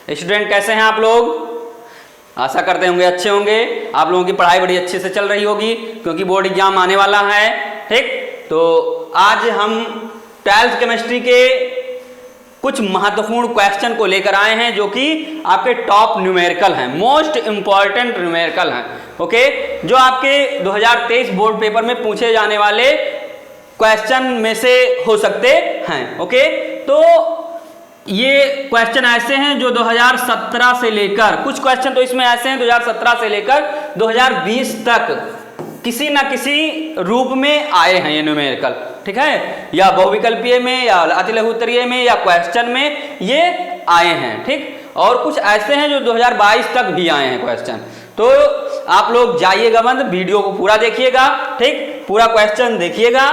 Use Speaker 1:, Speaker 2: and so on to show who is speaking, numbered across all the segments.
Speaker 1: Student कैसे हैं आप लोग? आशा करते होंगे अच्छे होंगे। आप लोगों की पढ़ाई बड़ी अच्छे से चल रही होगी क्योंकि बोर्ड एग्जाम आने वाला है। ठीक, तो आज हम 12th केमिस्ट्री के कुछ महत्वपूर्ण क्वेश्चन को लेकर आए हैं जो कि आपके टॉप न्यूमेरिकल हैं, मोस्ट इंपॉर्टेंट न्यूमेरिकल हैं। ओके, जो आपके 2023 बोर्ड पेपर में पूछे जाने वाले क्वेश्चन में से हो सकते हैं। ओके, तो ये क्वेश्चन ऐसे हैं जो 2017 से लेकर, कुछ क्वेश्चन तो इसमें ऐसे हैं 2017 से लेकर 2020 तक किसी ना किसी रूप में आए हैं ये न्यूमेरिकल। ठीक है, या बहुविकल्पीय में या अति लघु उत्तरीय में या क्वेश्चन में ये आए हैं। ठीक, और कुछ ऐसे हैं जो 2022 तक भी आए हैं क्वेश्चन। तो आप लोग जाइएगा मत, वीडियो को पूरा देखिएगा। ठीक, पूरा क्वेश्चन देखिएगा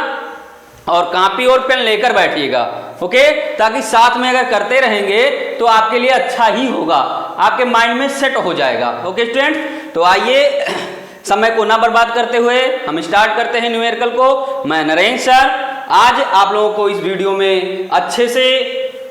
Speaker 1: और कॉपी और पेन लेकर बैठिएगा। ओके, ताकि साथ में अगर करते रहेंगे तो आपके लिए अच्छा ही होगा, आपके माइंड में सेट हो जाएगा। ओके स्टूडेंट, तो आइए समय को ना बर्बाद करते हुए हम स्टार्ट करते हैं न्यूमेरिकल को। मैं नरेंद्र सर आज आप लोगों को इस वीडियो में अच्छे से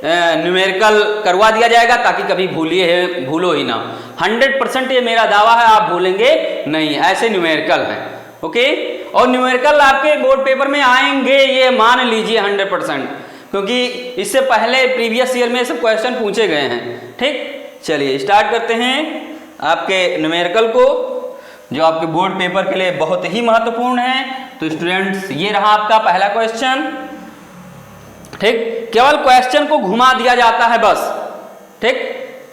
Speaker 1: न्यूमेरिकल करवा दिया जाएगा ताकि कभी भूलो ही ना। 100% ये मेरा दावा है, आप भूलेंगे नहीं, ऐसे न्यूमेरिकल हैं। ओके, और न्यूमेरिकल आपके बोर्ड पेपर में आएंगे ये मान लीजिए 100%, क्योंकि इससे पहले प्रीवियस ईयर में सब क्वेश्चन पूछे गए हैं। ठीक, चलिए स्टार्ट करते हैं आपके न्यूमेरिकल को जो आपके बोर्ड पेपर के लिए बहुत ही महत्वपूर्ण है। तो स्टूडेंट्स, ये रहा आपका पहला क्वेश्चन। ठीक, केवल क्वेश्चन को घुमा दिया जाता है बस। ठीक,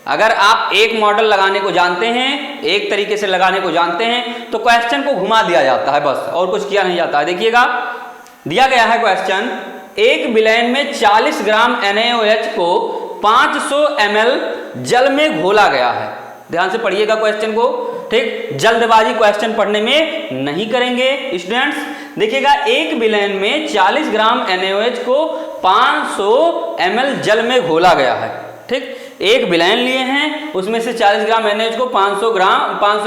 Speaker 1: अगर आप एक मॉडल लगाने को जानते हैं, एक तरीके से लगाने को जानते हैं, तो क्वेश्चन को घुमा दिया जाता है बस, और कुछ किया नहीं जाता है। देखिएगा, दिया गया है क्वेश्चन, एक विलयन में 40 ग्राम NaOH को 500 ml जल में घोला गया है। ध्यान से पढ़िएगा क्वेश्चन को। ठीक, जल्दबाजी क्वेश्चन पढ़ने में नहीं करेंगे स्टूडेंट्स। देखिएगा, एक विलयन में 40 ग्राम NaOH को 500 ml जल में घोला गया है। ठीक, एक विलयन लिए हैं, उसमें से 40 ग्राम NaOH को 500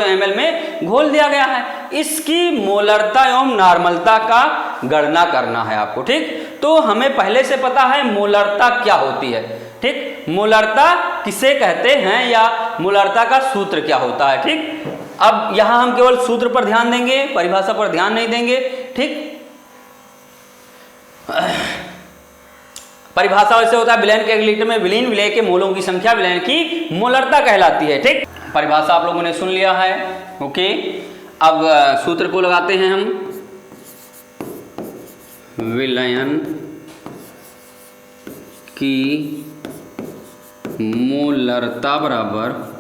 Speaker 1: ml में घोल दिया गया है। इसकी मोलरता एवं नॉर्मलता का गणना करना है आपको। ठीक, तो हमें पहले से पता है मोलरता क्या होती है। ठीक, मोलरता किसे कहते हैं या मोलरता का सूत्र क्या होता है। ठीक, अब यहां हम केवल सूत्र पर ध्यान देंगे, परिभाषा पर ध्यान नहीं देंगे। ठीक, परिभाषा वैसे होता है, विलयन के 1 लीटर में विलीन विलेय के मोलों की संख्या विलयन की मोलरता कहलाती है। ठीक, परिभाषा आप लोगों ने सुन लिया है। ओके, अब सूत्र को लगाते हैं हम। विलयन की मोलरता बराबर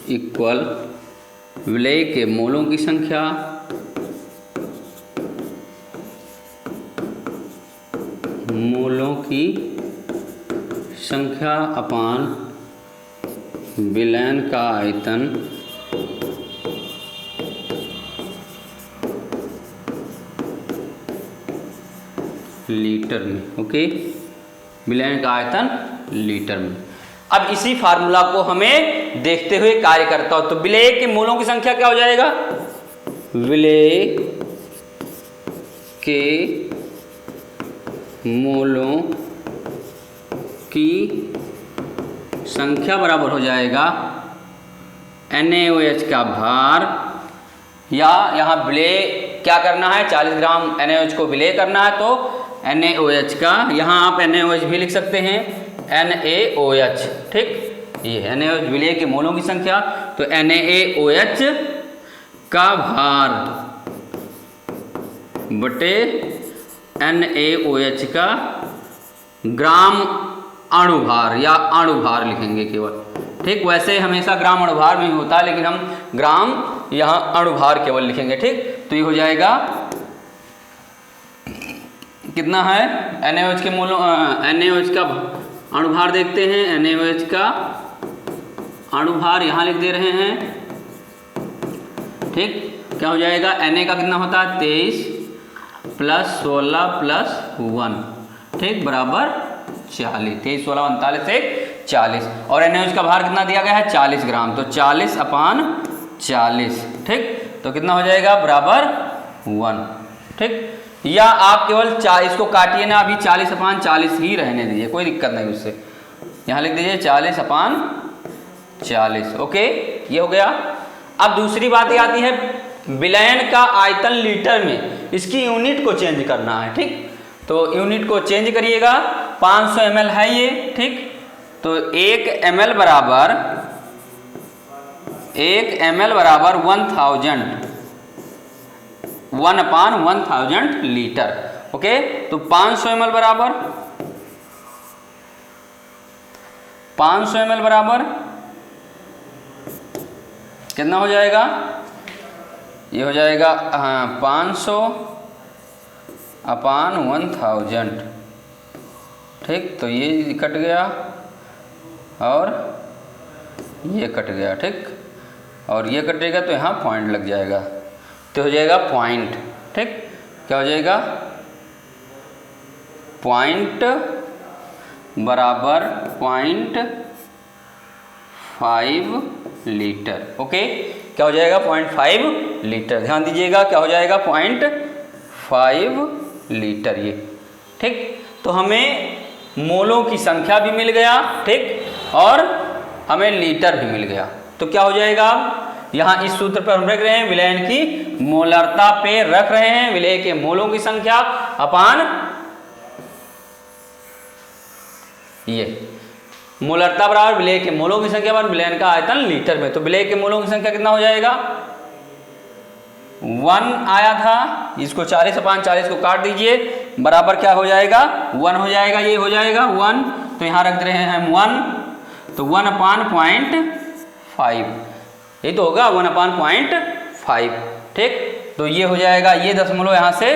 Speaker 1: इक्वल विलेय के मोलों की संख्या अपान विलयन का आयतन लीटर में। ओके, विलयन का आयतन लीटर में। अब इसी फार्मूला को हमें देखते हुए कार्य करता हो तो विलेय के मोलों की संख्या क्या हो जाएगा? विलेय के मोलों की संख्या बराबर हो जाएगा NaOH का भार, या यहाँ विलेय क्या करना है, 40 ग्राम NaOH को विलेय करना है तो NaOH का, यहाँ आप NaOH भी लिख सकते हैं NaOH। ठीक, ये NaOH विलेय के मोलों की संख्या, तो NaOH का भार बटे NaOH का ग्राम अणुभार या अणुभार लिखेंगे केवल। ठीक, वैसे हमेशा ग्राम अणुभार में ही होता है, लेकिन हम ग्राम यहाँ अणुभार केवल लिखेंगे। ठीक, तो ये हो जाएगा कितना है NaOH के मोलों, NaOH का अणुभार देखते हैं। NaOH का अणुभार यहाँ लिख दे रहे हैं। ठीक, क्या हो जाएगा, Na का कितना होता है 23 + 16 + 1। ठीक, बराबर 40। 23 16 39 से 40। और NaOH का भार कितना दिया गया है 40 ग्राम, तो 40/40। ठीक, तो कितना हो जाएगा बराबर 1। ठीक, या आप केवल इसको काटिए ना, अभी 40/40 ही रहने दीजिए, कोई दिक्कत नहीं उससे। यहाँ लिख दीजिए 40/40। ओके, ये हो गया। अब दूसरी बात ये आती है विलयन का आयतन लीटर में, इसकी यूनिट को चेंज करना है। ठीक, तो यूनिट को चेंज करिएगा। 500 ml है ये। ठीक, तो 1 ml बराबर 1000, 1/1000 लीटर। ओके, तो 500 ml बराबर 500 ml बराबर कितना हो जाएगा? ये हो जाएगा 500/1000। ठीक, तो ये कट गया और ये कट गया। ठीक, और ये कटेगा तो यहाँ पॉइंट लग जाएगा, तो हो जाएगा पॉइंट। ठीक, क्या हो जाएगा? पॉइंट बराबर 0.5 लीटर। ओके, क्या हो जाएगा? 0.5 लीटर। ध्यान दीजिएगा, क्या हो जाएगा? 0.5 लीटर ये। ठीक, तो हमें मोलों की संख्या भी मिल गया। ठीक, और हमें लीटर भी मिल गया। तो क्या हो जाएगा? यहाँ इस सूत्र पर हम रख रहे हैं, विलयन की मोलरता पे रख रहे हैं विलय के मोलों की संख्या अपान ये मोलरता बराबर विलय के मोलों की संख्या पर विलयन का आयतन लीटर में। तो विलय के मोलों की संख्या कितना हो जाएगा? 1 आया था, इसको 40/40 को काट दीजिए, बराबर क्या हो जाएगा? 1 हो जाएगा। ये हो जाएगा 1, तो यहाँ रख रहे हैं हम 1, तो 1/0.5 ये तो होगा 1/0.5। ठीक, तो ये हो जाएगा, ये दशमलव यहाँ से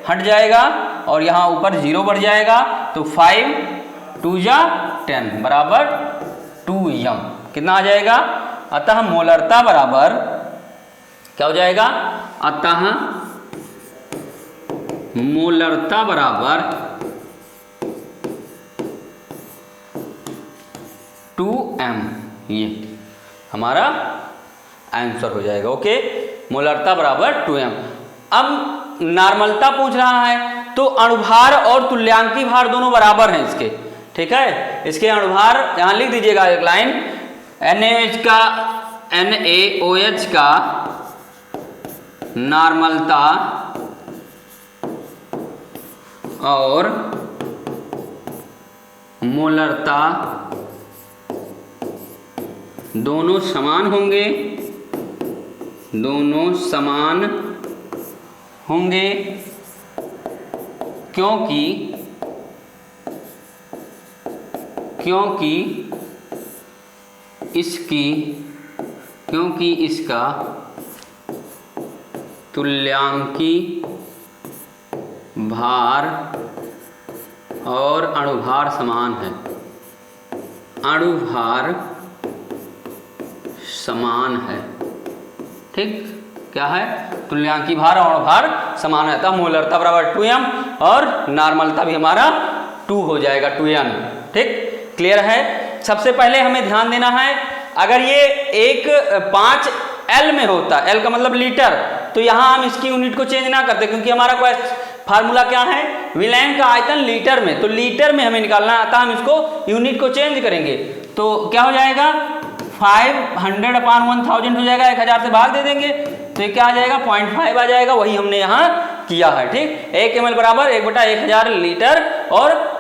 Speaker 1: हट जाएगा और यहाँ ऊपर 0 बढ़ जाएगा, तो 5 2 जा 10 बराबर 2m। कितना आ जाएगा? अतः मोलरता बराबर क्या हो जाएगा? अतः मोलरता बराबर 2m, ये हमारा आंसर हो जाएगा। ओके, मोलरता बराबर 2m। अब नॉर्मलता पूछ रहा है, तो अणुभार और तुल्यांकी भार दोनों बराबर हैं इसके। ठीक है, इसके अणुभार यहाँ लिख दीजिएगा एक लाइन, NaOH का नॉर्मलता और मोलरता दोनों समान होंगे, दोनों समान होंगे क्योंकि इसका तुल्यांकी भार और अणुभार समान है। अणुभार समान है। ठीक, क्या है? तुल्यांकी भार और अणुभार समान है, तो मोलरता बराबर 2m और नॉर्मलता भी हमारा 2 हो जाएगा, 2n। ठीक, क्लियर है? सबसे पहले हमें ध्यान देना है, अगर ये एक 5L में होता, L का मतलब लीटर, तो यहाँ हम इसकी यूनिट को चेंज ना करते, क्योंकि हमारा फार्मूला क्या है? विलयन का आयतन लीटर में, तो लीटर में हमें निकालना है, अतः हम इसको यूनिट को चेंज करेंगे। तो क्या हो जाएगा? 500/1000 हो जाएगा, 1000 से भाग दे देंगे, तो ये क्या आ जाएगा? 0.5 आ जाएगा। वही हमने यहाँ किया है। ठीक, 1 ml बराबर 1/1000 लीटर और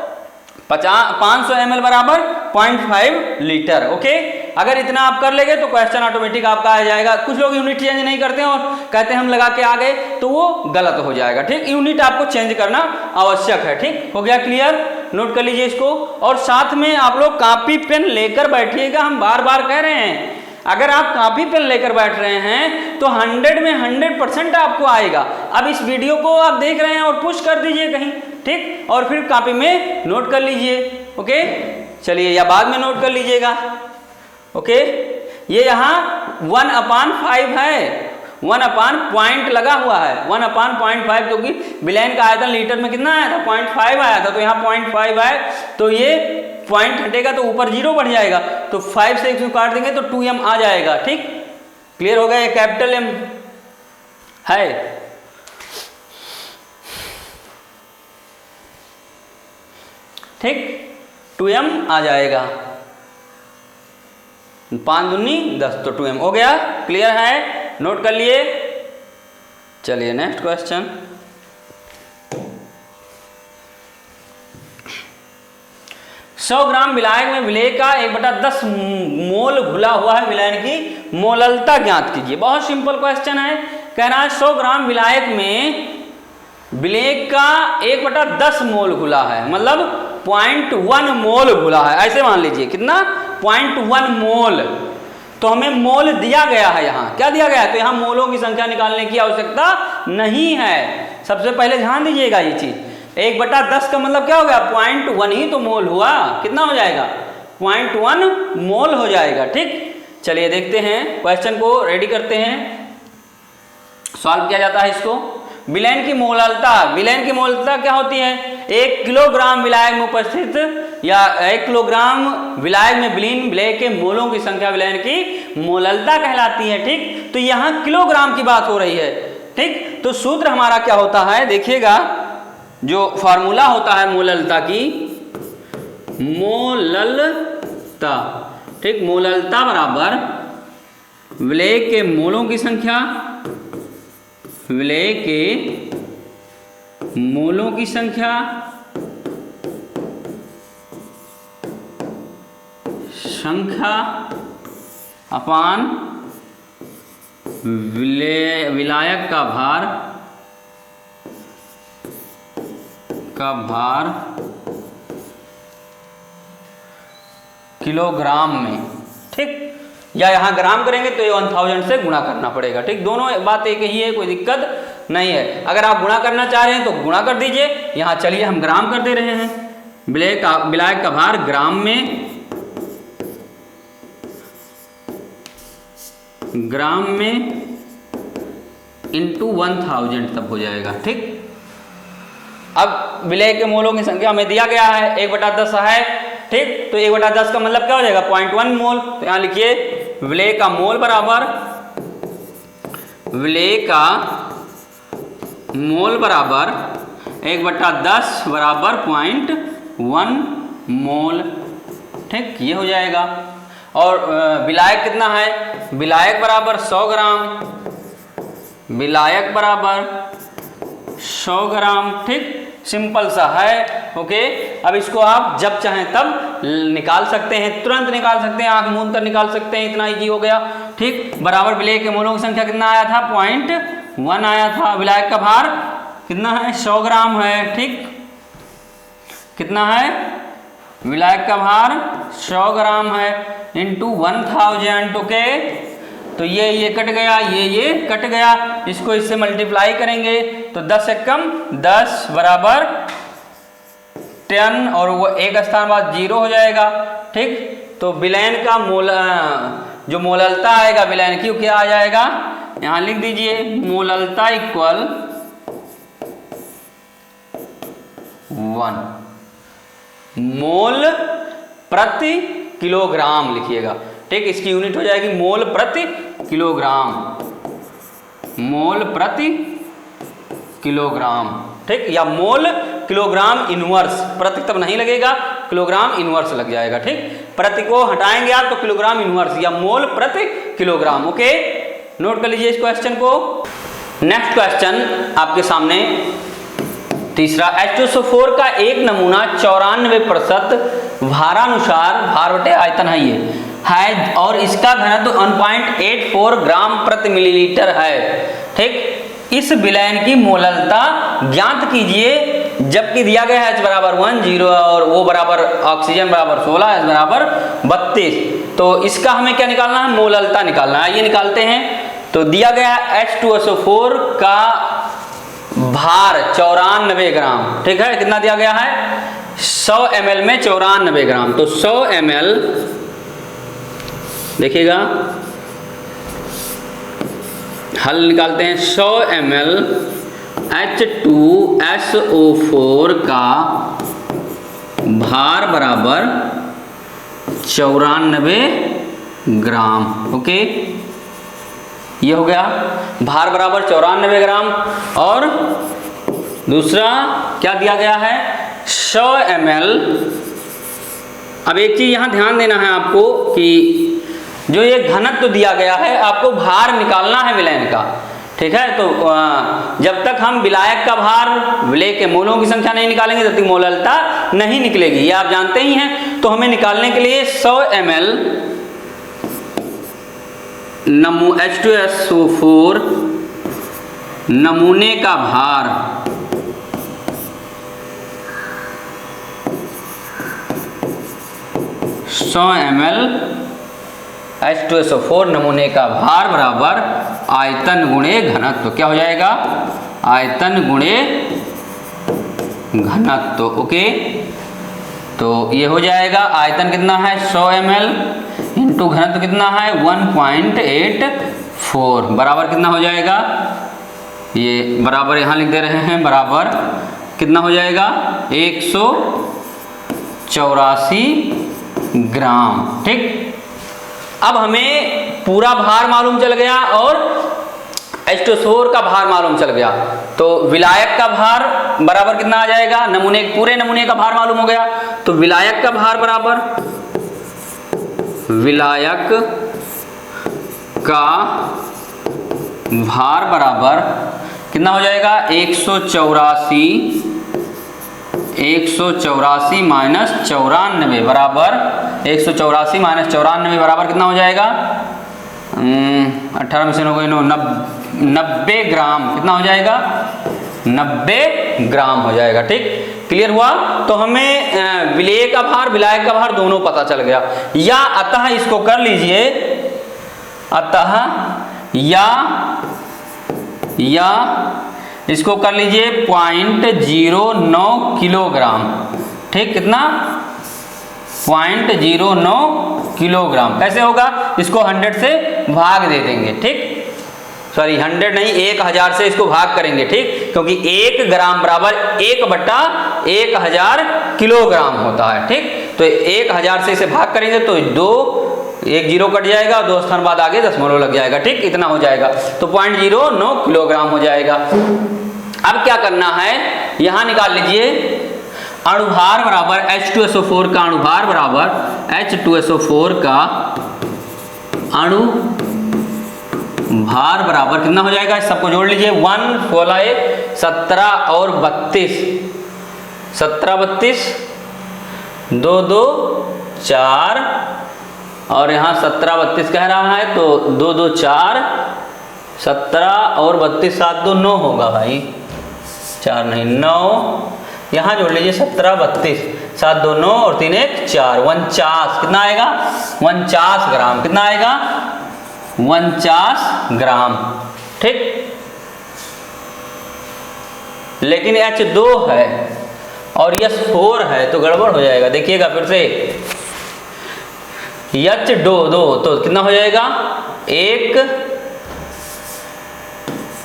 Speaker 1: 500 ml बराबर 0.5 लीटर। ओके, अगर इतना आप कर लेंगे तो क्वेश्चन ऑटोमेटिक आपका आ जाएगा। कुछ लोग यूनिट चेंज नहीं करते हैं और कहते हैं हम लगा के आ गए, तो वो गलत हो जाएगा। ठीक, यूनिट आपको चेंज करना आवश्यक है। ठीक, हो गया क्लियर? नोट कर लीजिए इसको, और साथ में आप लोग कॉपी पेन लेकर बैठिएगा। हम बार बार कह रहे हैं, अगर आप कॉपी पेन लेकर बैठ रहे हैं तो 100 में 100% आपको आएगा। अब इस वीडियो को आप देख रहे हैं और पुश कर दीजिए कहीं, ठीक, और फिर कॉपी में नोट कर लीजिए। ओके, चलिए, या बाद में नोट कर लीजिएगा। ओके, ये यहाँ 1/5 है, 1/0.5 लगा हुआ है, 1/0.5, क्योंकि विलयन का आयतन लीटर में कितना आया था? 0.5 आया था, तो यहाँ 0.5 है, तो ये पॉइंट हटेगा तो ऊपर 0 बढ़ जाएगा, तो 5 से इसको काट देंगे तो 2m आ जाएगा। ठीक, क्लियर हो गया? ये कैपिटल M है। ठीक, 2m आ जाएगा। 5 दूनी 10 तो 2m हो गया। क्लियर है, नोट कर लिए। चलिए नेक्स्ट क्वेश्चन। सौ ग्राम विलायक में विलेय का 1/10 मोल घुला हुआ है, विलयन की मोललता ज्ञात कीजिए। बहुत सिंपल क्वेश्चन है। कह रहा है 100 ग्राम विलायक में विलेय का 1/10 मोल घुला है, मतलब 0.1 मोल घुला है। ऐसे मान लीजिए कितना, 0.1 मोल। तो हमें मोल दिया गया है, यहाँ क्या दिया गया है, तो यहाँ मोलों की संख्या निकालने की आवश्यकता नहीं है। सबसे पहले ध्यान दीजिएगा ये चीज, 1/10 का मतलब क्या हो गया, 0.1 ही तो मोल हुआ। कितना हो जाएगा, 0.1 मोल हो जाएगा। ठीक, चलिए देखते हैं क्वेश्चन को, रेडी करते हैं, सॉल्व किया जाता है इसको। विलयन की मोललता, विलयन की मोललता क्या होती है, 1 किलोग्राम विलायक में उपस्थित या 1 किलोग्राम विलायक में विलीन विलेय के मोलों की संख्या विलयन की मोललता कहलाती है। ठीक, तो यहाँ किलोग्राम की बात हो रही है। ठीक, तो सूत्र हमारा क्या होता है, देखिएगा, जो फॉर्मूला होता है मोललता की, मोललता, ठीक, मोललता बराबर विलेय के मोलों की संख्या, विलेय के मोलों की संख्या अपान विलायक का भार किलोग्राम में। ठीक, या यहाँ ग्राम करेंगे तो ये 1000 से गुणा करना पड़ेगा। ठीक, दोनों बात एक ही है, कोई दिक्कत नहीं है। अगर आप गुणा करना चाह रहे हैं तो गुणा कर दीजिए। यहाँ चलिए हम ग्राम कर दे रहे हैं, विलायक का भार ग्राम में, इंटू 1000 तब हो जाएगा। ठीक, अब विलेय के मोलों की संख्या हमें दिया गया है, 1/10 है। ठीक, तो 1/10 का मतलब क्या हो जाएगा, 0.1 मोल। तो यहाँ लिखिए विलेय का मोल बराबर, विलेय का मोल बराबर 1/10 बराबर 0.1 मोल। ठीक, ये हो जाएगा। और विलायक कितना है, विलायक बराबर 100 ग्राम, विलायक बराबर 100 ग्राम। ठीक, सिंपल सा है। ओके, अब इसको आप जब चाहें तब निकाल सकते हैं, तुरंत निकाल सकते हैं, आंख मूंद कर निकाल सकते हैं, इतना इजी हो गया। ठीक, बराबर विलेय के मोलों की संख्या कितना आया था, 0.1 आया था। विलायक का भार कितना है, 100 ग्राम है। ठीक, कितना है, विलायक का भार 100 ग्राम है, इंटू 1000। ओके, तो ये कट गया, ये कट गया, इसको इससे मल्टीप्लाई करेंगे तो 10 से कम 10 बराबर 10, और वो एक स्थान बाद 0 हो जाएगा। ठीक, तो विलयन का जो मोललता आएगा विलयन की, क्या आ जाएगा, यहाँ लिख दीजिए, मोललता इक्वल 1 मोल प्रति किलोग्राम लिखिएगा। ठीक, इसकी यूनिट हो जाएगी मोल प्रति किलोग्राम, मोल प्रति किलोग्राम। ठीक, या मोल किलोग्राम इनवर्स, प्रति तब नहीं लगेगा, किलोग्राम इनवर्स लग जाएगा। ठीक, प्रति को हटाएंगे आप तो किलोग्राम इनवर्स या मोल प्रति किलोग्राम। ओके, नोट कर लीजिए इस क्वेश्चन को। नेक्स्ट क्वेश्चन आपके सामने तीसरा, H2SO4 का एक नमूना 94% भारानुसार, भार बटे आयतन है ये है, और इसका घनत्व 1.84 ग्राम प्रति मिलीलीटर है। ठीक, इस विलयन की मोललता ज्ञात कीजिए, जबकि दिया गया है H बराबर 1, 0 और वो बराबर ऑक्सीजन बराबर 16, H बराबर 32। तो इसका हमें क्या निकालना है, मोललता निकालना है। ये निकालते हैं। तो दिया गया H2SO4 का भार 94 ग्राम। ठीक है, कितना दिया गया है, 100 ml में 94 ग्राम। तो 100 ml, देखिएगा हल निकालते हैं, 100 ml H2SO4 का भार बराबर 94 ग्राम। ओके, ये हो गया, भार बराबर 94 ग्राम। और दूसरा क्या दिया गया है, 100 ml। अब एक चीज यहाँ ध्यान देना है आपको कि जो ये घनत्व दिया गया है, आपको भार निकालना है विलयन का, ठीक है। तो जब तक हम विलायक का भार, विलेय के मोलों की संख्या नहीं निकालेंगे तब तक मोललता नहीं निकलेगी, ये आप जानते ही हैं। तो हमें निकालने के लिए 100 ml H2SO4 नमूने का भार ml H2SO4 नमूने का भार बराबर आयतन गुणे घनत्व। क्या हो जाएगा? आयतन गुणे घनत्व। ओके, तो ये हो जाएगा आयतन कितना है 100 ml इंटू घनत्व कितना है 1.84 बराबर कितना हो जाएगा? ये बराबर यहाँ लिख दे रहे हैं, बराबर कितना हो जाएगा 184 ग्राम। ठीक, अब हमें पूरा भार मालूम चल गया और H2SO4 का भार मालूम चल गया, तो विलायक का भार बराबर कितना आ जाएगा? नमूने, पूरे नमूने का भार मालूम हो गया, तो विलायक का भार बराबर, विलायक का भार बराबर कितना हो जाएगा? 184 माइनस 94 बराबर 184 माइनस 94 बराबर कितना हो जाएगा? 18 में से 9 90 ग्राम। कितना हो जाएगा? 90 ग्राम हो जाएगा। ठीक, क्लियर हुआ? तो हमें विलेय का भार, विलायक का भार दोनों पता चल गया। या अतः इसको कर लीजिए, अतः या इसको कर लीजिए 0.09 किलोग्राम। ठीक, कितना? 0.09 किलोग्राम। कैसे होगा? इसको 100 से भाग दे देंगे। ठीक, सॉरी 100 नहीं, 1000 से इसको भाग करेंगे। ठीक, क्योंकि 1 ग्राम बराबर 1/1000 किलोग्राम होता है। ठीक, तो 1000 से इसे भाग करेंगे तो 1 जीरो कट जाएगा, 2 स्थान बाद आगे दशमलव लग जाएगा। ठीक, इतना हो जाएगा, तो 0.09 किलोग्राम हो जाएगा। अब क्या करना है, यहां निकाल लीजिए अणुभार बराबर H2SO4 का अणुभार बराबर H2SO4 का अणुभार बराबर कितना हो जाएगा? इस सबको जोड़ लीजिए, 1 16 17 और 32, 17 32 2 2 4 और यहाँ 17 32 कह रहा है, तो 2 2 4 17 और 32 7 2 9 होगा भाई, 4 नहीं 9, यहाँ जोड़ लीजिए 17 32 7 2 9 और 3 1 4 49। कितना आएगा? 49 ग्राम। कितना आएगा? 49 ग्राम। ठीक, लेकिन H2 है और S4 है तो गड़बड़ हो जाएगा। देखिएगा फिर से, H2 तो कितना हो जाएगा?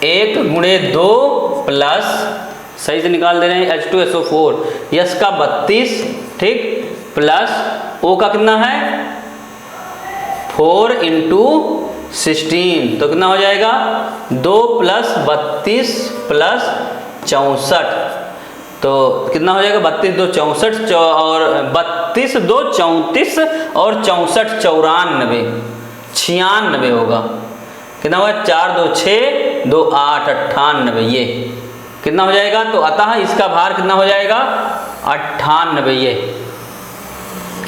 Speaker 1: 1 गुणे 2 प्लस, सही से निकाल दे रहे हैं, H2SO4 यस का 32, ठीक, प्लस O का कितना है 4 इंटू 16, तो कितना हो जाएगा 2 प्लस 32 प्लस 64, तो कितना हो जाएगा 32 2 64 और 32 2 34 और 64 94 96 होगा। कितना होगा? 4 2 6 2 8 98, ये कितना हो जाएगा? तो अतः इसका भार कितना हो जाएगा? 98। ये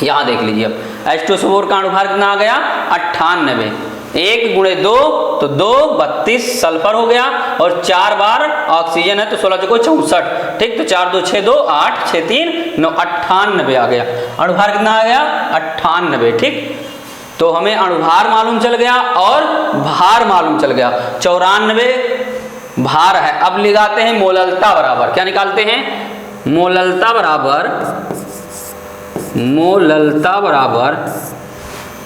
Speaker 1: यहाँ देख लीजिए, अब H2SO4 का अणुभार कितना आ गया? 98। 1 गुणे 2 तो 2 32 सल्फर हो गया और 4 बार ऑक्सीजन है तो 16 चौको 64। ठीक, तो 4 2 6 2 8 6 3 9 98 आ गया। अणुभार कितना आ गया? 98। ठीक, तो हमें अणुभार मालूम चल गया और भार मालूम चल गया। 94 भार है। अब लगाते हैं मोललता बराबर, क्या निकालते हैं? मोललता बराबर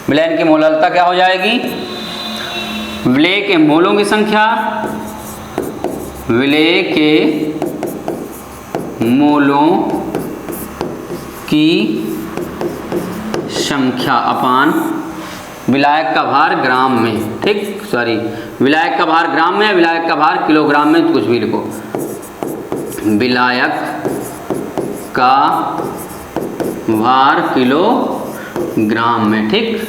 Speaker 1: विलयन की मोललता क्या हो जाएगी? विलेय के मोलों की संख्या, विलेय के मोलों की संख्या अपान विलायक का भार ग्राम में। ठीक, सॉरी, विलायक का भार ग्राम में, विलायक का भार किलोग्राम में, तो कुछ भी लिखो। विलायक का भार किलोग्राम में। ठीक,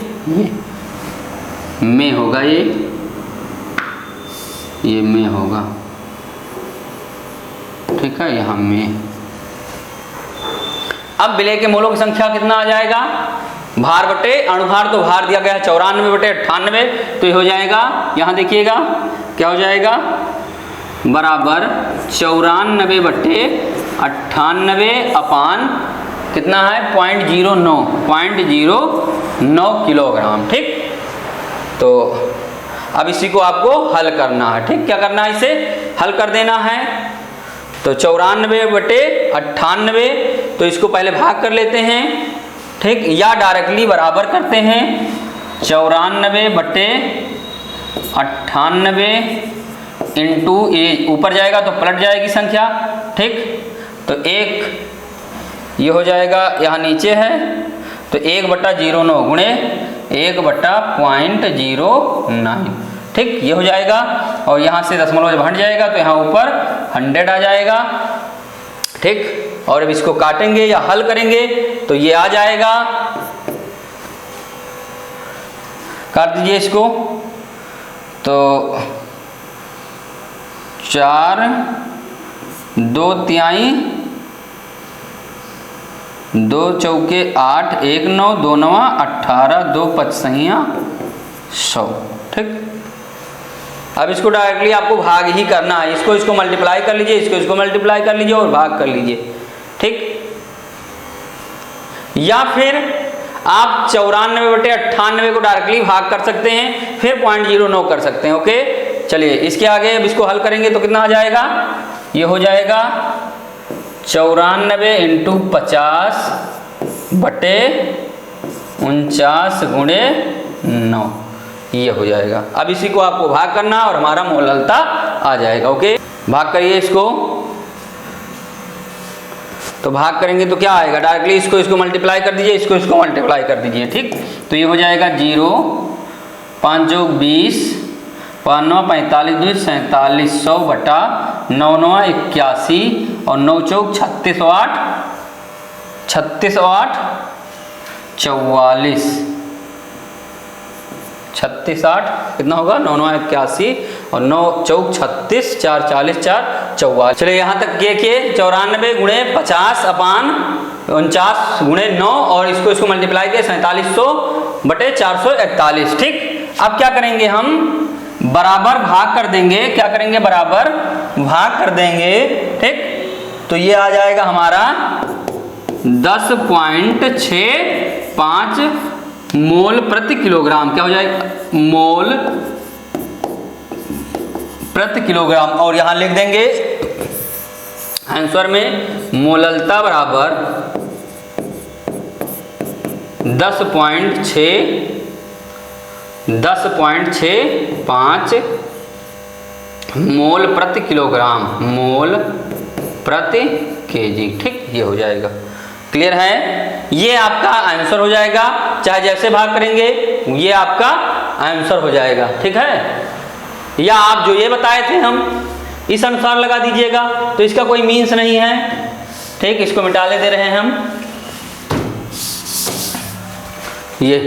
Speaker 1: में होगा, ये में होगा, ठीक है, यहाँ में। अब विलेय के मोलों की संख्या कितना आ जाएगा, भार बटे अणुभार, तो भार दिया गया है 94 बटे 98, तो ये हो जाएगा, यहाँ देखिएगा क्या हो जाएगा, बराबर 94 बटे 98 अपान कितना है 0.09 किलोग्राम, ठीक। तो अब इसी को आपको हल करना है, ठीक। क्या करना है, इसे हल कर देना है। तो 94 बटे 98, तो इसको पहले भाग कर लेते हैं, ठीक, या डायरेक्टली बराबर करते हैं 94 बटे 98 इंटू ए, ऊपर जाएगा तो पलट जाएगी संख्या, ठीक। तो 1 ये हो जाएगा, यहाँ नीचे है तो 1/09 गुणे 1/0.09, ठीक, ये हो जाएगा। और यहाँ से दशमलव जब हट जाएगा तो यहाँ ऊपर 100 आ जाएगा, ठीक। और अब इसको काटेंगे या हल करेंगे तो ये आ जाएगा, काट दीजिए इसको, तो 4 2 तिहाई 2 चौके 8 1 9 2 9 18 2 5 100, ठीक। अब इसको डायरेक्टली आपको भाग ही करना है, इसको मल्टीप्लाई कर लीजिए, इसको मल्टीप्लाई कर लीजिए और भाग कर लीजिए, ठीक। या फिर आप 94 बटे 98 को डायरेक्टली भाग कर सकते हैं, फिर 0.09 कर सकते हैं, ओके। चलिए इसके आगे अब इसको हल करेंगे तो कितना आ जाएगा, ये हो जाएगा 94 इंटू 50 बटे 49 गुणे 9, ये हो जाएगा। अब इसी को आपको भाग करना और हमारा मोललता आ जाएगा, ओके। भाग करिए इसको, तो भाग करेंगे तो क्या आएगा, डायरेक्टली इसको मल्टीप्लाई कर दीजिए, इसको मल्टीप्लाई कर दीजिए, ठीक। तो ये हो जाएगा 0 5 जोग 20 5 9 45 2 4700 बटा 9 9 81 और 9 चौक 36 और 8 36 और 8 44 36 8 कितना होगा 9 9 81 और 9 चौक 36 4 40 4 44। चलिए यहाँ तक देखिए 94 गुणे 50 अपान 49 गुणे 9 और इसको मल्टीप्लाई किया 4700 बटे 441, ठीक। अब क्या करेंगे, हम बराबर भाग कर देंगे, क्या करेंगे, बराबर भाग कर देंगे, ठीक। तो ये आ जाएगा हमारा 10.65 मोल प्रति किलोग्राम, क्या हो जाएगा, मोल प्रति किलोग्राम। और यहां लिख देंगे आंसर में मोललता बराबर 10.65 मोल प्रति किलोग्राम, मोल प्रति केजी, ठीक, ये हो जाएगा। क्लियर है, ये आपका आंसर हो जाएगा, चाहे जैसे भाग करेंगे ये आपका आंसर हो जाएगा, ठीक है। या आप जो ये बताए थे हम इस अनुसार लगा दीजिएगा, तो इसका कोई मीन्स नहीं है, ठीक। इसको मिटा ले दे रहे हैं हम, ये,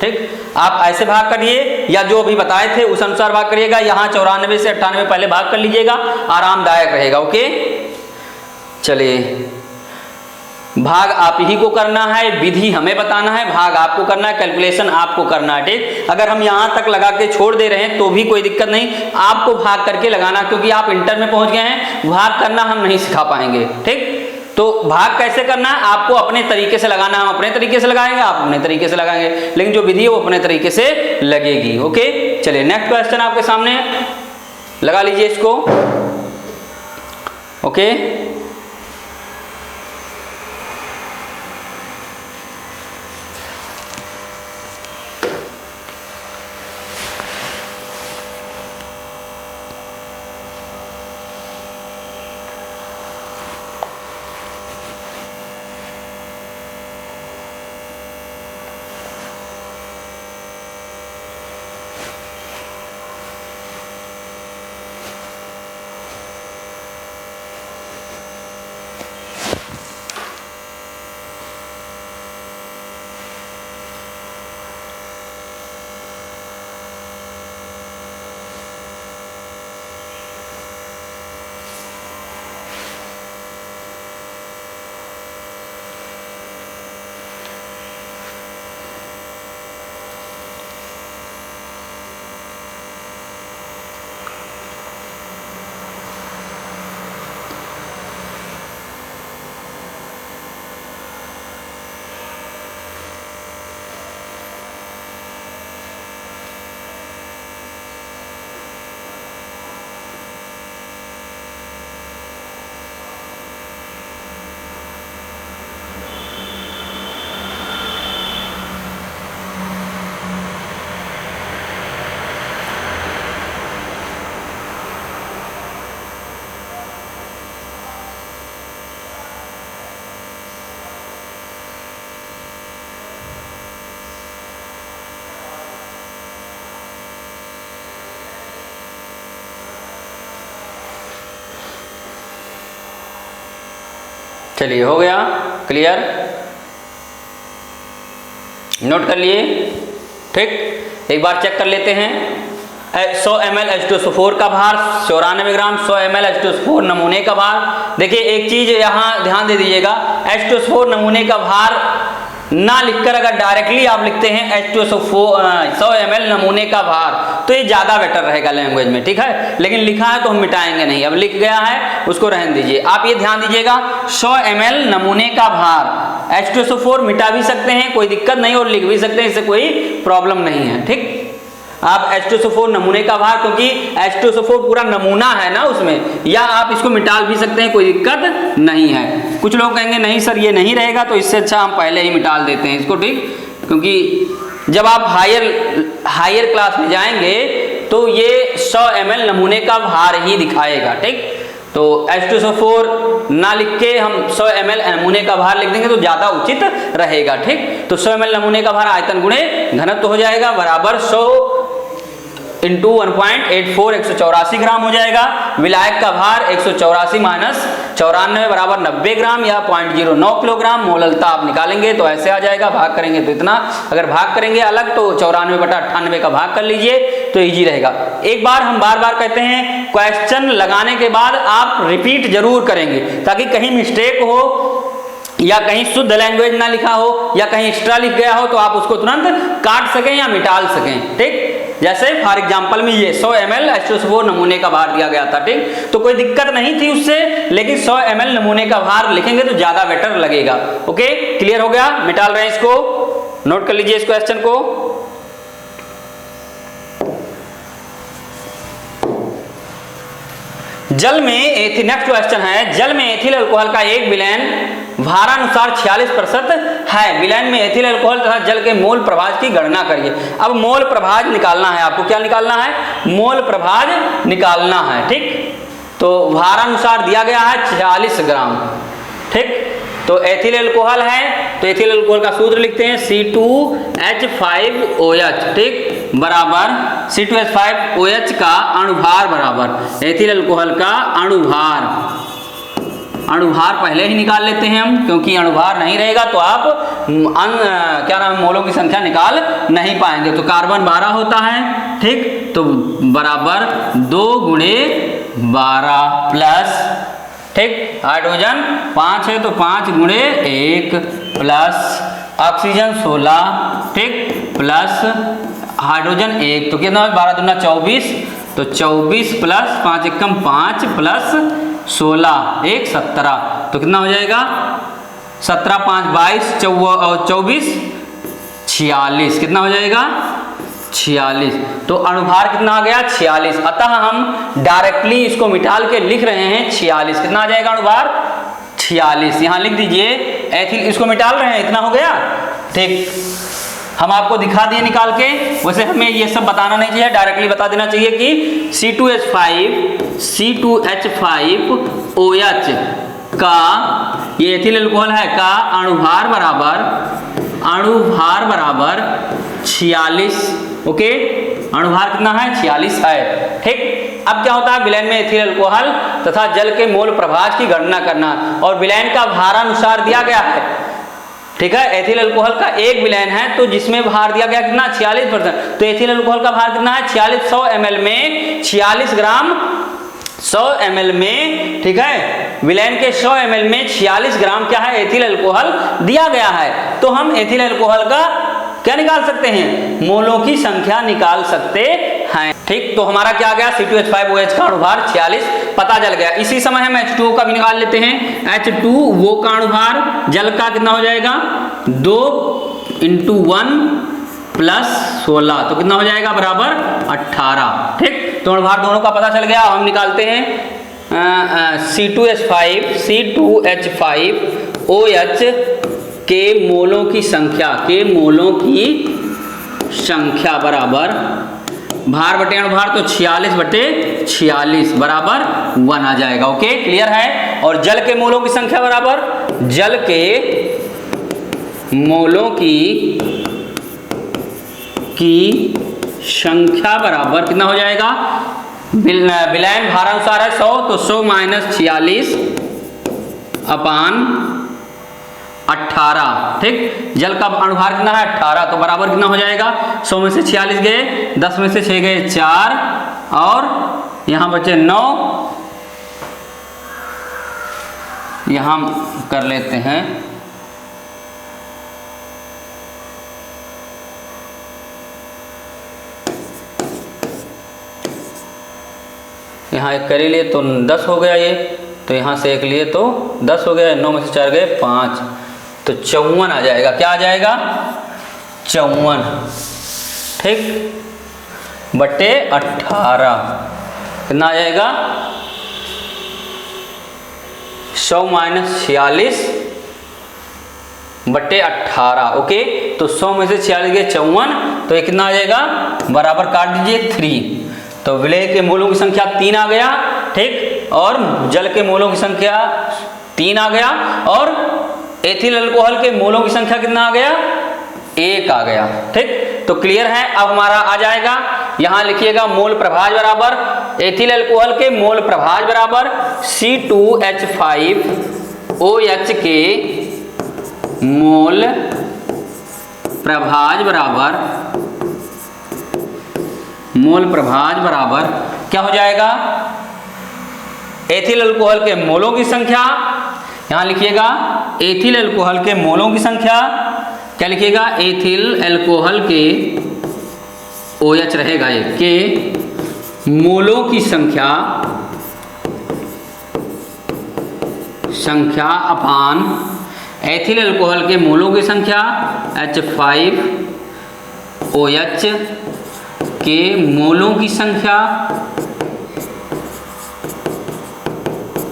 Speaker 1: ठीक। आप ऐसे भाग करिए या जो भी बताए थे उस अनुसार भाग करिएगा। यहाँ 94 से 98 पहले भाग कर लीजिएगा, आरामदायक रहेगा, ओके। चलिए भाग आप ही को करना है, विधि हमें बताना है, भाग आपको करना है, कैलकुलेशन आपको करना है, ठीक। अगर हम यहाँ तक लगा के छोड़ दे रहे हैं तो भी कोई दिक्कत नहीं, आपको भाग करके लगाना, क्योंकि आप इंटर में पहुंच गए हैं, भाग करना हम नहीं सिखा पाएंगे, ठीक। तो भाग कैसे करना है, आपको अपने तरीके से लगाना, हम अपने तरीके से लगाएंगे, आप अपने तरीके से लगाएंगे, लेकिन जो विधि है वो अपने तरीके से लगेगी, ओके। चलिए नेक्स्ट क्वेश्चन आपके सामने, लगा लीजिए इसको, ओके। चलिए हो गया क्लियर, नोट कर लिए। ठीक, एक बार चेक कर लेते हैं। 100 ml H2SO4 का भार 94 ग्राम, 100 ml H2SO4 नमूने का भार। देखिए एक चीज यहाँ ध्यान दे दीजिएगा, H2SO4 नमूने का भार ना लिखकर अगर डायरेक्टली आप लिखते हैं H2SO4 100 ml नमूने का भार, तो ये ज़्यादा बेटर रहेगा लैंग्वेज में, ठीक है। लेकिन लिखा है तो हम मिटाएंगे नहीं, अब लिख गया है उसको रहने दीजिए। आप ये ध्यान दीजिएगा 100 ml नमूने का भार, H2SO4 मिटा भी सकते हैं, कोई दिक्कत नहीं, और लिख भी सकते हैं, इससे कोई प्रॉब्लम नहीं है। ठीक, आप H2SO4 नमूने का भार, क्योंकि H2SO4 पूरा नमूना है ना उसमें, या आप इसको मिटाल भी सकते हैं, कोई दिक्कत नहीं है। कुछ लोग कहेंगे नहीं सर ये नहीं रहेगा, तो इससे अच्छा हम पहले ही मिटाल देते हैं इसको। ठीक, क्योंकि जब आप हायर क्लास में जाएंगे तो ये 100 ml नमूने का भार ही दिखाएगा। ठीक, तो H2SO4 ना लिख के हम 100 ml नमूने का भार लिख देंगे तो ज़्यादा उचित रहेगा। ठीक, तो 100 ml नमूने का भार आयतन गुणे घनत्व हो जाएगा बराबर 100 इंटू 1.84 184 ग्राम हो जाएगा। विलायक का भार 184 माइनस 94 बराबर 90 ग्राम या 0.09 किलोग्राम। मोललता आप निकालेंगे तो ऐसे आ जाएगा, भाग करेंगे तो इतना, अगर भाग करेंगे अलग तो 94/98 का भाग कर लीजिए तो इजी रहेगा। एक बार हम बार बार कहते हैं क्वेश्चन लगाने के बाद आप रिपीट जरूर करेंगे, ताकि कहीं मिस्टेक हो या कहीं शुद्ध लैंग्वेज ना लिखा हो या कहीं एक्स्ट्रा लिख गया हो तो आप उसको तुरंत काट सकें या मिटाल सकें। ठीक, जैसे फॉर एग्जांपल में ये 100 ml H2SO4 नमूने का भार दिया गया था। ठीक, तो कोई दिक्कत नहीं थी उससे, लेकिन 100 ml नमूने का भार लिखेंगे तो ज्यादा बेटर लगेगा। ओके, क्लियर हो गया, मिटाल रहे हैं इसको, नोट कर लीजिए इस क्वेश्चन को। जल में नेक्स्ट क्वेश्चन है, जल में एथिल अल्कोहल का एक विलयन भारानुसार 46% है। विलयन में एथिल अल्कोहल तथा जल के मोल प्रभाज की गणना करिए। अब मोल प्रभाज निकालना है आपको, क्या निकालना है? मोल प्रभाज निकालना है। ठीक, तो भारानुसार दिया गया है 46 ग्राम। ठीक, तो एथिल अल्कोहल है तो एथिल अल्कोहल का सूत्र लिखते हैं C2H5OH। ठीक, बराबर C2H5OH का अणुभार बराबर एथिल अल्कोहल का अणुभार पहले ही निकाल लेते हैं हम, क्योंकि अणुभार नहीं रहेगा तो आप क्या नाम मोलों की संख्या निकाल नहीं पाएंगे। तो कार्बन 12 होता है। ठीक, तो बराबर 2 गुणे 12 प्लस, ठीक, हाइड्रोजन 5 है तो 5 गुणे 1 प्लस ऑक्सीजन 16, ठीक, प्लस हाइड्रोजन 1, तो कितना 12 दूना 24, तो 24 प्लस 5 एकम 5 प्लस 16 1 17, तो कितना हो जाएगा 17 5 22 24 46, कितना हो जाएगा 46। तो अणुभार कितना आ गया 46। अतः हम डायरेक्टली इसको मिटाल के लिख रहे हैं 46। कितना आ जाएगा अणुभार 46, यहाँ लिख दीजिए। एथिल इसको मिटाल रहे हैं, इतना हो गया। ठीक, हम आपको दिखा दिए निकाल के। वैसे हमें ये सब बताना नहीं चाहिए, डायरेक्टली बता देना चाहिए कि C2H5OH का ये एथिल अल्कोहल है का अणुभार बराबर 46। ओके, अणुभार कितना है 46 है। ठीक, अब क्या होता है विलयन में एथिल अल्कोहल तथा जल के मोल प्रभाज की गणना करना, और विलयन का भारानुसार दिया गया है। ठीक है, एथिल अल्कोहल का एक विलयन है तो जिसमें भार दिया गया कितना 46%, तो एथिल अल्कोहल का भार कितना है 46 100 ml में 46 ग्राम 100 ml में। ठीक है, विलयन के 100 ml में 46 ग्राम क्या है एथिल अल्कोहल दिया गया है। तो हम एथिल अल्कोहल का क्या निकाल सकते हैं, मोलों की संख्या निकाल सकते हैं। ठीक, तो हमारा क्या आ गया C2H5OH का अणुभार 46 पता चल गया। इसी समय हम H2O का भी निकाल लेते हैं। H2O का अणुभार जल का कितना हो जाएगा 2 × 1 प्लस 16, तो कितना हो जाएगा बराबर 18। ठीक, तो अणुभार दोनों का पता चल गया। हम निकालते हैं C2H5OH के मोलों की संख्या बराबर भार बटे अणुभार, तो 46/46 बराबर 1 आ जाएगा। ओके, क्लियर है। और जल के मोलों की संख्या बराबर जल के मोलों की संख्या बराबर कितना हो जाएगा, विलयन भारानुसार है 100, तो 100 - 46 / 18, ठीक। जल का अणुभार कितना है 18, तो बराबर कितना हो जाएगा 100 में से 46 गए, 10 में से 6 गए 4 और यहाँ बचे 9, यहाँ कर लेते हैं यहाँ एक कर ही लिए तो 10 हो गया ये, तो यहाँ से एक लिए तो 10 हो गया, 9 में से 4 गए 5, तो 54 आ जाएगा। क्या आ जाएगा 54, ठीक, बटे 18 कितना आ जाएगा 100 माइनस 46 बटे 18, ओके। तो 100 में से 46 गए 54, तो ये कितना आ जाएगा बराबर काट दीजिए 3, तो विलेय के मोलों की संख्या 3 आ गया, ठीक, और जल के मोलों की संख्या 3 आ गया, और एथिल अल्कोहल के मोलों की संख्या कितना आ गया 1 आ गया, ठीक। तो क्लियर है। अब हमारा आ जाएगा, यहाँ लिखिएगा मोल प्रभाज बराबर एथिल अल्कोहल के मोल प्रभाज बराबर C2H5OH के मोल प्रभाज बराबर क्या हो जाएगा एथिल अल्कोहल के मोलों की संख्या, यहां लिखिएगा एथिल अल्कोहल के मोलों की संख्या, क्या लिखिएगा एथिल अल्कोहल के OH रहेगा ये के मोलों की संख्या अपान एथिल अल्कोहल के मोलों की संख्या H5OH के मोलों की संख्या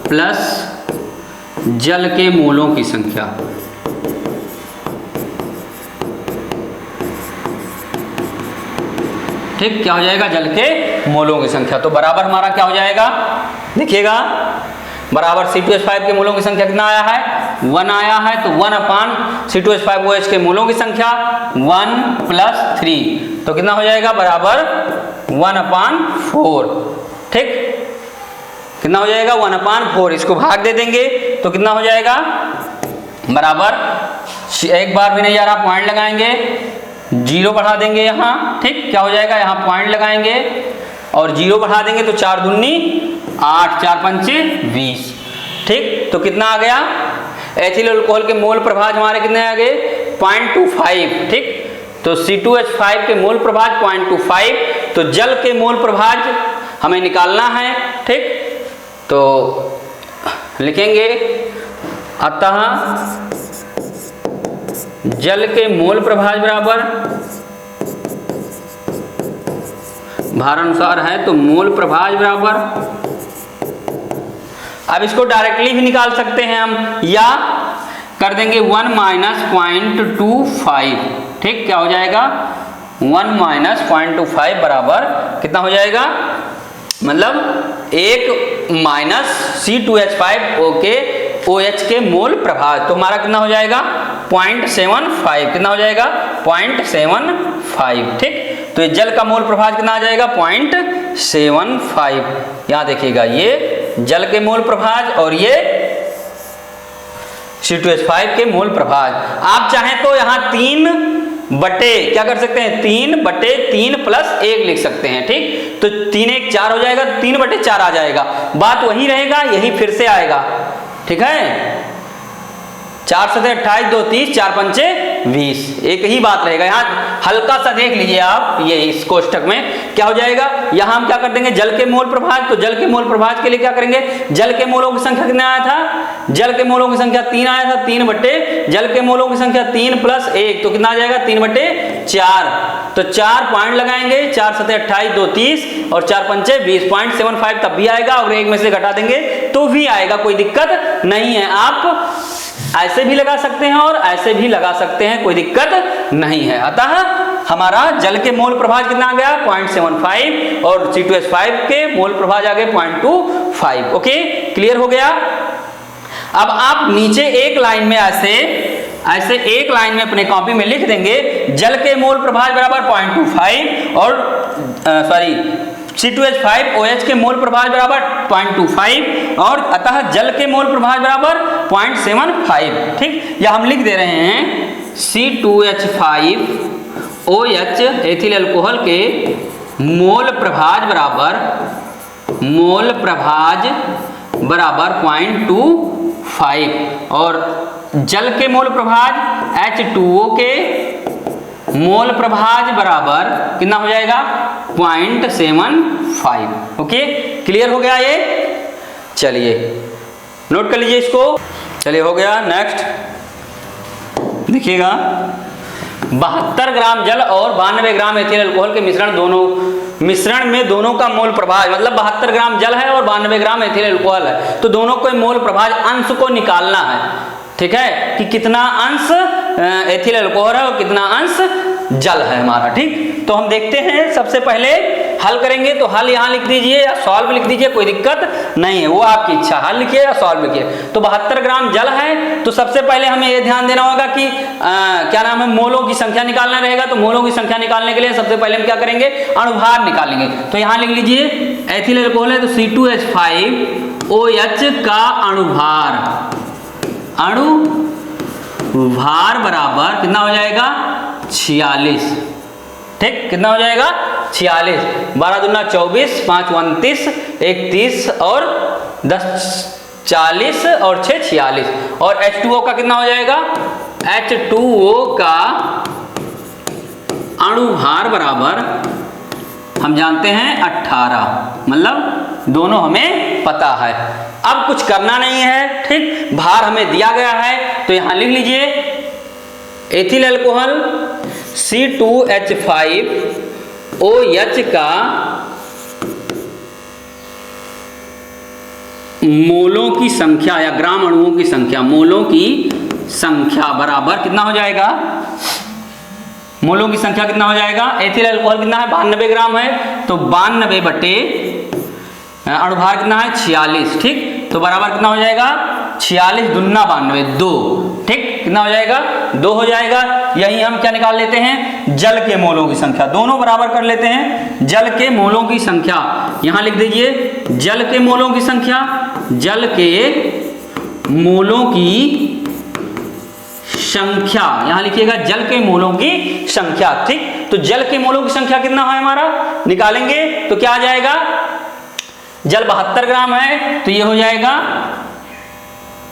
Speaker 1: प्लस जल के मोलों की संख्या, ठीक। क्या हो जाएगा जल के मोलों की संख्या, तो बराबर हमारा क्या हो जाएगा देखिएगा बराबर C2H5 के मोलों की संख्या कितना आया है 1 आया है, तो 1 अपान C2H5OH के मोलों की संख्या 1 + 3, तो कितना हो जाएगा बराबर 1/4, ठीक। कितना हो जाएगा 1/4, इसको भाग दे देंगे तो कितना हो जाएगा बराबर, एक बार भी नहीं आ रहा पॉइंट लगाएंगे, 0 बढ़ा देंगे यहाँ, ठीक। क्या हो जाएगा यहाँ पॉइंट लगाएंगे और 0 बढ़ा देंगे तो 4 दूनी 8, 4 पंचे 20, ठीक। तो कितना आ गया एथिल अल्कोहल के मोल प्रभाज हमारे कितने आ गए 0.25, ठीक। तो C2H5 के मोल प्रभाज 0.25, तो जल के मोल प्रभाज हमें निकालना है, ठीक। तो लिखेंगे अतः जल के मोल प्रभाज बराबर भार अनुसार है तो मोल प्रभाज बराबर, अब इसको डायरेक्टली भी निकाल सकते हैं हम, या कर देंगे 1 - 0.25, ठीक। क्या हो जाएगा 1 - 0.25 बराबर कितना हो जाएगा, मतलब 1 - C2H5OH के मोल प्रभाज, तो हमारा कितना हो जाएगा 0.75, कितना हो जाएगा 0.75, ठीक। तो ये जल का मोल प्रभाज कितना आ जाएगा 0.75, यहाँ देखिएगा ये जल के मोल प्रभाज और ये C2H5 के मोल प्रभाज। आप चाहें तो यहाँ 3 बटे क्या कर सकते हैं 3/3 + 1 लिख सकते हैं, ठीक। तो 3 × 1 = 4 हो जाएगा, 3/4 आ जाएगा, बात वही रहेगा, यही फिर से आएगा, ठीक है। 4 × 7 = 28, 2 = 30, 4 पंचे 20, एक ही बात रहेगा। यहाँ हल्का सा देख लीजिए आप, ये इस कोष्ठक में क्या हो जाएगा, यहाँ हम क्या कर देंगे जल के मोल प्रभाज, तो जल के मोल प्रभाज के लिए क्या करेंगे, जल के मोलों की संख्या कितना आया था, जल के मोलों की संख्या 3 आया था, 3 बटे जल के मोलों की संख्या 3 + 1, तो कितना आ जाएगा 3/4, तो 4 पॉइंट लगाएंगे, 4 × 7 = 28, 2 = 30 और 4 पंचे 20, 0.75 तब भी आएगा, और 1 में से घटा देंगे तो भी आएगा, कोई दिक्कत नहीं है। आप ऐसे भी लगा सकते हैं और ऐसे भी लगा सकते हैं, कोई दिक्कत नहीं है। अतः हमारा जल के मोल प्रभाज कितना आ गया 0.75 और C2H5 के मोल प्रभाज आ गए 0.25, ओके, क्लियर हो गया। अब आप नीचे एक लाइन में ऐसे एक लाइन में अपने कॉपी में लिख देंगे जल के मोल प्रभाज बराबर 0.25 और C2H5OH के मोल प्रभाज बराबर 0.25 और अतः जल के मोल प्रभाज बराबर 0.75। ठीक, या हम लिख दे रहे हैं C2H5OH एथिल अल्कोहल के मोल प्रभाज बराबर 0.25 और जल के मोल प्रभाज H2O के मोल प्रभाज बराबर कितना हो जाएगा 0.75। ओके, क्लियर हो गया ये। चलिए नोट कर लीजिए इसको। चलिए हो गया। नेक्स्ट देखिएगा 72 ग्राम जल और 92 ग्राम एथिल अल्कोहल के मिश्रण में दोनों का मोल प्रभाज, मतलब 72 ग्राम जल है और 92 ग्राम एथिल अल्कोहल है, तो दोनों को मोल प्रभाज अंश को निकालना है। ठीक है, कि कितना अंश एथिल अल्कोहल है और कितना अंश जल है हमारा। ठीक, तो हम देखते हैं। सबसे पहले हल करेंगे, तो हल यहाँ लिख दीजिए या सॉल्व लिख दीजिए, कोई दिक्कत नहीं है, वो आपकी इच्छा। हल लिखिए या सॉल्व लिखिए। तो 72 ग्राम जल है, तो सबसे पहले हमें ये ध्यान देना होगा कि क्या नाम है, मोलों की संख्या निकालना रहेगा। तो मोलों की संख्या निकालने के लिए सबसे पहले हम क्या करेंगे, अणुभार निकालेंगे। तो यहाँ लिख लीजिए एथिल अल्कोहल है तो C2H5OH का अणुभार बराबर कितना हो जाएगा 46। ठीक, कितना हो जाएगा 46। 12 दूना 24, 5 29, 31 और 10 40 और 6 46। और H2O का कितना हो जाएगा, H2O का अणुभार बराबर हम जानते हैं 18, मतलब दोनों हमें पता है। अब कुछ करना नहीं है। ठीक, भार हमें दिया गया है, तो यहां लिख लीजिए एथिल अल्कोहल C2H5OH का मोलों की संख्या या ग्राम अणुओं की संख्या, मोलों की संख्या बराबर कितना हो जाएगा, मोलों की संख्या कितना हो जाएगा, एथिल अल्कोहल कितना है 92 ग्राम है, तो 92 बटे अणुभार कितना है 46। ठीक, तो बराबर कितना हो जाएगा 46 दूना 92, 2। ठीक, कितना हो जाएगा 2 हो जाएगा। यही हम क्या निकाल लेते हैं, जल के मोलों की संख्या। दोनों बराबर कर लेते हैं। जल के मोलों की संख्या यहां लिख दीजिए, जल के मोलों की संख्या, जल के मोलों की संख्या यहां लिखिएगा, जल के मोलों की संख्या। ठीक, तो जल के मोलों की संख्या कितना है हमारा निकालेंगे, तो क्या आ जाएगा, जल 72 ग्राम है, तो ये हो जाएगा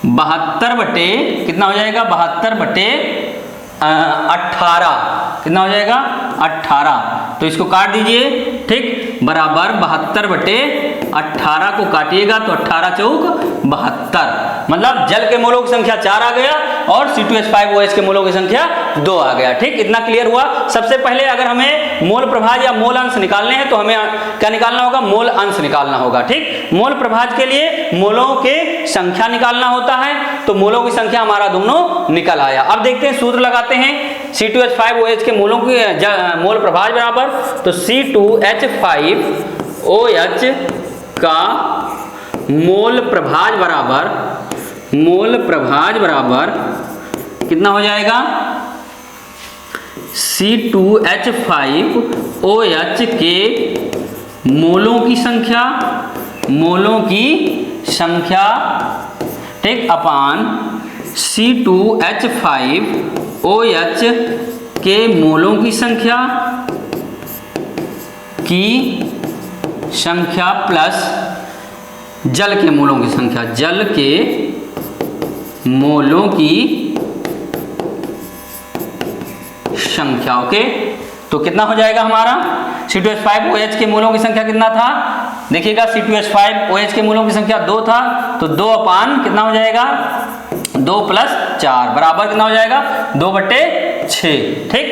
Speaker 1: 72 बटे कितना हो जाएगा, 72 बटे 18, कितना हो जाएगा 18। तो इसको काट दीजिए। ठीक, बराबर 72 बटे 18 को काटिएगा तो 18 चौक 72, मतलब जल के मोलों की संख्या 4 आ गया और C2H5OH के मोलों की संख्या 2 आ गया। ठीक, इतना क्लियर हुआ। सबसे पहले अगर हमें मोल प्रभाज या मोल अंश निकालने हैं तो हमें क्या निकालना होगा, मोल अंश निकालना होगा। ठीक, मोल प्रभाज के लिए मोलों के संख्या निकालना होता है, तो मोलों की संख्या हमारा दोनों निकल आया। अब देखते हैं, सूत्र लगाते हैं। C2H5OH के मोलों की मोल प्रभाज बराबर, तो C2H5OH का मोल प्रभाज बराबर कितना हो जाएगा, C2H5OH के मोलों की संख्या ठीक अपान C2H5OH के मोलों की संख्या प्लस जल के मोलों की संख्या, जल के मोलों की संख्या। ओके, तो कितना हो जाएगा हमारा, C2H5OH के मोलों की संख्या कितना था, देखिएगा C2H5OH के मोलों की संख्या 2 था, तो 2 अपान कितना हो जाएगा 2 + 4 बराबर कितना हो जाएगा 2/6। ठीक,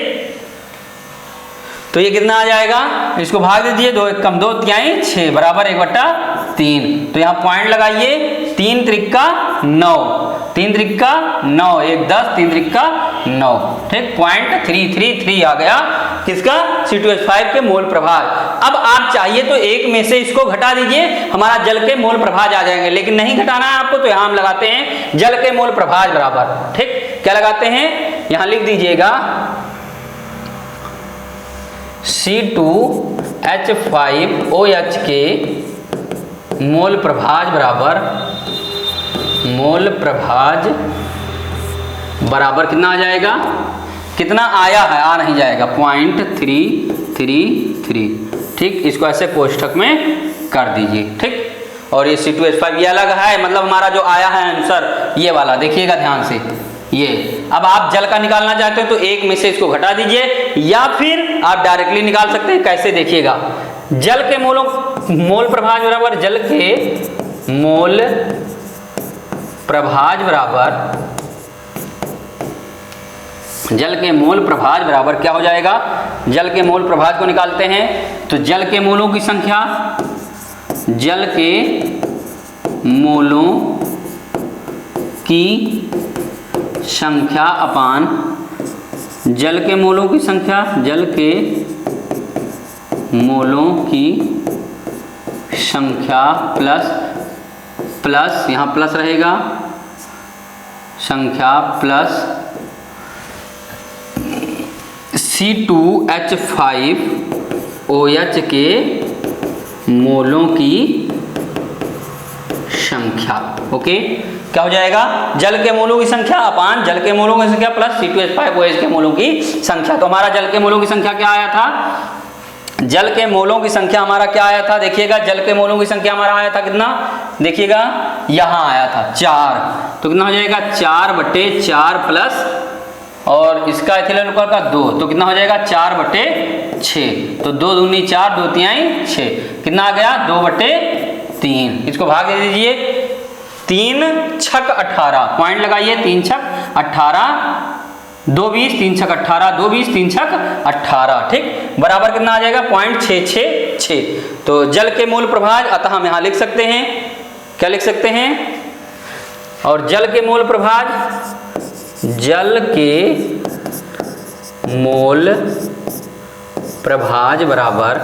Speaker 1: तो ये कितना आ जाएगा, इसको भाग दीजिए, 2 × 2 = 6 बराबर 1/3। तो यहाँ पॉइंट लगाइए, 3 × 3 = 9, 3 × 3 = 9, 1 10, 3 × 3 = 9। ठीक, 0.333 आ गया किसका, C2H5 के मोल प्रभाज। अब आप चाहिए तो एक में से इसको घटा दीजिए, हमारा जल के मोल प्रभाज आ जाएंगे, लेकिन नहीं घटाना है आपको, तो यहाँ हम लगाते हैं जल के मोल प्रभाज बराबर। ठीक, क्या लगाते हैं, यहाँ लिख दीजिएगा C2H5 H5OH के मोल प्रभाज बराबर कितना आ जाएगा, कितना आया है, आ नहीं जाएगा, 0.333। ठीक, इसको ऐसे कोष्ठक में कर दीजिए। ठीक, और ये C2H5 ये अलग है, मतलब हमारा जो आया है आंसर ये वाला, देखिएगा ध्यान से। ये अब आप जल का निकालना चाहते हो तो एक में से इसको घटा दीजिए, या फिर आप डायरेक्टली निकाल सकते हैं। कैसे, देखिएगा, जल के मोल प्रभाज बराबर जल के मोल प्रभाज बराबर क्या हो जाएगा, जल के मोल प्रभाज को निकालते हैं तो जल के मोलों की संख्या अपान जल के मोलों की संख्या प्लस यहाँ प्लस रहेगा, संख्या प्लस C2H5OH के मोलों की संख्या। ओके, क्या हो जाएगा, जल के मोलों की संख्या अपान जल के मोलों की संख्या प्लस C2H5OH के मोलों की संख्या। तो हमारा जल के मोलों की संख्या क्या आया था, जल के मोलों की संख्या हमारा क्या आया था, देखिएगा, जल के मोलों की संख्या हमारा आया था कितना, देखिएगा यहां आया था 4, तो कितना हो जाएगा 4/4 प्लस और इसका एथिल एल्कोहल का 2, तो कितना हो जाएगा 4/6। तो 2 दूनी 4, 2 तिहाई 6, कितना आ गया 2/3। इसको भाग दे दीजिए, 3 छक 18, पॉइंट लगाइए, 3 छक 18, 2 20, 3 छक 18, 2 20, 3 छक 18। ठीक, बराबर कितना आ जाएगा 0.666। तो जल के मोल प्रभाज, अतः हम यहां लिख सकते हैं, क्या लिख सकते हैं, और जल के मोल प्रभाज, जल के मोल प्रभाज बराबर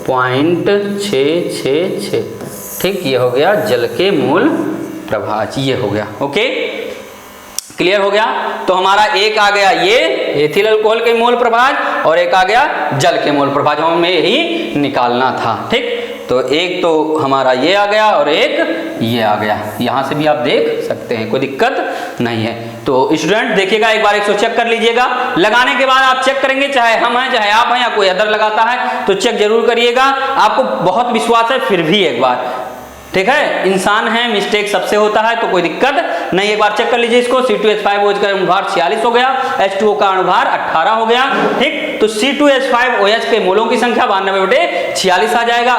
Speaker 1: 0.666। ठीक, ये हो गया जल के मोल प्रभाज, ये हो गया। ओके, क्लियर हो गया। तो हमारा एक आ गया ये एथिल अल्कोहल के मोल प्रभाज और एक आ गया जल के मोल प्रभाज, हमें यही निकालना था। ठीक, तो एक तो हमारा ये आ गया और एक ये आ गया, यहां से भी आप देख सकते हैं, कोई दिक्कत नहीं है। तो स्टूडेंट देखिएगा, एक बार 100 चेक कर लीजिएगा, लगाने के बाद आप चेक करेंगे, चाहे हम हैं चाहे आप हैं या कोई अदर लगाता है तो चेक जरूर करिएगा। आपको बहुत विश्वास है, फिर भी एक बार, ठीक है, इंसान है, मिस्टेक सबसे होता है, तो कोई दिक्कत नहीं, एक बार चेक कर लीजिए इसको। C2H5OH का अणुभार 46 हो गया, H2O का अणुभार 18 हो गया। ठीक, तो C2H5OH के मोलों की संख्या 92/46 आ जाएगा,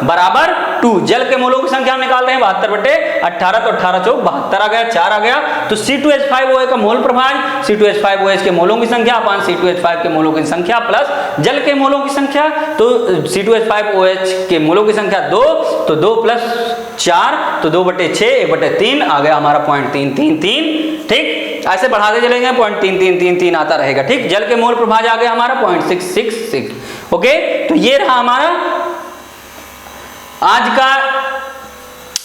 Speaker 1: बराबर 2। जल के मोलों की संख्या हम निकाल रहे हैं 72/18, तो 18 चौक 72 आ गया, 4 आ गया। तो C2H5OH का मोल प्रभाज, C2H5OH के मोलों की संख्या अपान C2H5 के मोलों की संख्या प्लस जल के मोलों की संख्या। तो C2H5OH के मोलों की संख्या 2, तो 2 + 4, तो 2/6, 1/3 आ गया हमारा 0.333। ठीक, ऐसे बढ़ाते चलेंगे, 0.333 आता रहेगा। ठीक, जल के मोल प्रभाज आ गया हमारा 0.666। ओके, तो ये रहा हमारा आज का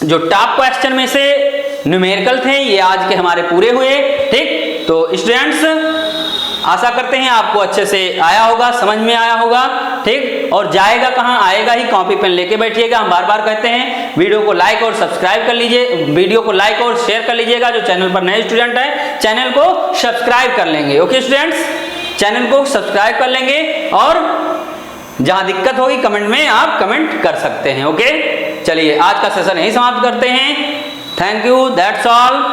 Speaker 1: जो टॉप क्वेश्चन में से न्यूमेरिकल थे, ये आज के हमारे पूरे हुए। ठीक, तो स्टूडेंट्स आशा करते हैं आपको अच्छे से आया होगा, समझ में आया होगा। ठीक, और जाएगा कहाँ, आएगा ही, कॉपी पेन लेके बैठिएगा। हम बार बार कहते हैं वीडियो को लाइक और सब्सक्राइब कर लीजिए, वीडियो को लाइक और शेयर कर लीजिएगा। जो चैनल पर नए स्टूडेंट हैं चैनल को सब्सक्राइब कर लेंगे। ओके स्टूडेंट्स, चैनल को सब्सक्राइब कर लेंगे और जहां दिक्कत होगी कमेंट में आप कमेंट कर सकते हैं। ओके, चलिए आज का सेशन यही समाप्त करते हैं। Thank you, that's all.